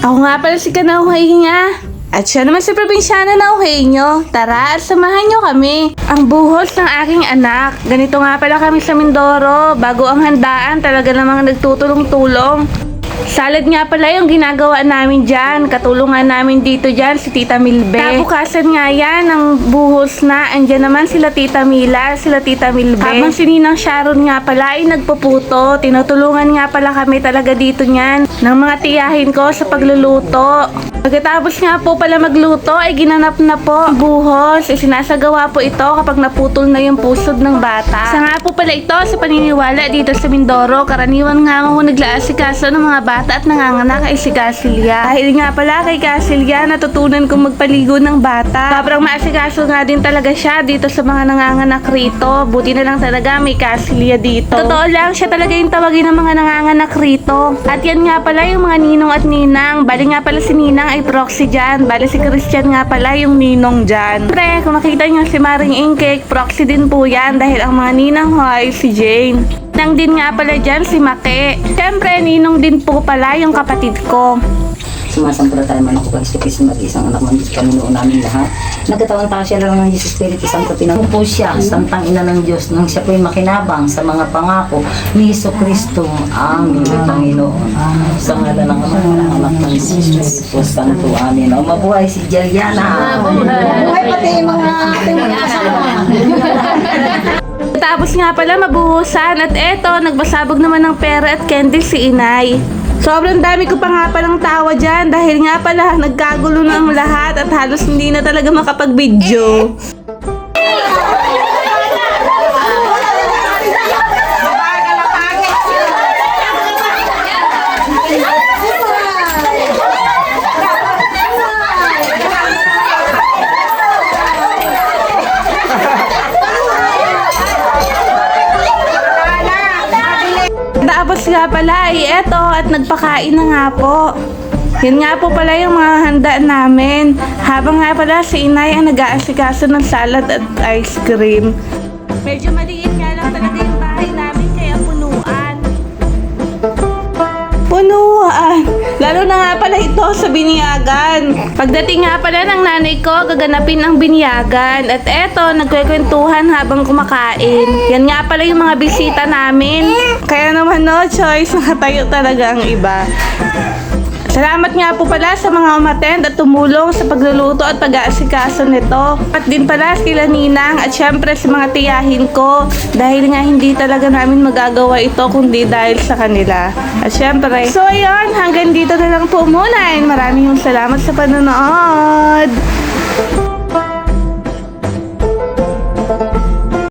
Ako nga pala si Kanauhay niya. At siya naman si probinsyana na uhay nyo. Tara at samahan nyo kami. Ang buhos ng aking anak. Ganito nga pala kami sa Mindoro. Bago ang handaan, talaga namang nagtutulong-tulong. Salad nga pala yung ginagawa namin dyan. Katulungan namin dito dyan si Tita Milbe. Kabukasan nga yan ng buhos na. Andyan naman sila Tita Mila, sila Tita Milbe. Habang si Ninang Sharon nga pala ay nagpuputo. Tinutulungan nga pala kami talaga dito nyan ng mga tiyahin ko sa pagluluto. Pagkatapos nga po pala magluto ay ginanap na po ang buhos. Sinasagawa po ito kapag naputol na yung pusod ng bata. Isa nga po pala ito sa paniniwala dito sa Mindoro. Karaniwan nga mo naglaasikaso ng mga bata at nanganganak ay si Casilya. Dahil nga pala kay Casilya, natutunan kong magpaligo ng bata. Sobrang maasikaso nga din talaga siya dito sa mga nanganganak rito. Buti na lang talaga may Casilya dito. Totoo lang, siya talaga yung tawagin ng mga nanganganak rito. At yan nga pala yung mga ninong at ninang. Bali nga pala si Ninang ay proxy dyan. Bali si Christian nga pala yung ninong dyan. Siyempre, kung nakita nyo si Maring Ingkek, proxy din po yan dahil ang mga ninang ho ay si Jane. Nang din nga pala dyan si Make. Siyempre, ninong din po pala yung kapatid ko. Sumasampalataya man ako kay Kristo mag-isang anak ng Diyos, Panginoon namin lahat. Nagkatawan tayo siya lang ng Jesus Espiritu Santo. Tinanong po siya, santang ina ng Diyos, nang siya po'y makinabang sa mga pangako ni Hesus Kristo, aming Panginoon. Sa ngalan ng Ama, ng Anak ng Espiritu Santo, amin. O mabuhay si Jeliana. Buhay pati yung mga ating mga kasama. Tapos nga pala mabuhusan at eto, nagbasabog naman ng pera at candle si Inay. Sobrang dami ko pa nga palang tawa dyan dahil nga pala nagkagulo na ang lahat at halos hindi na talaga makapag-video. Tapos nga pala ay eto at nagpakain na nga po. Yun nga po pala yung mga handa namin. Habang nga pala si Inay ang nag-aasikaso ng salad at ice cream. Medyo maliit nga lang talaga yung bahay namin kaya punuan. Punuan! Lalo na nga pala ito sa biniyagan. Pagdating nga pala ng nanay ko, gaganapin ang biniyagan. At eto, nagkwekwentuhan habang kumakain. Yan nga pala yung mga bisita namin. Kaya naman no choice, nakatayo talaga ang iba. Salamat nga po pala sa mga umattend at tumulong sa pagluluto at pag-aasikaso nito. At din pala sila Ninang at syempre sa mga tiyahin ko dahil nga hindi talaga namin magagawa ito kundi dahil sa kanila. At syempre, so ayun, hanggang dito na lang po muna and maraming salamat sa panonood.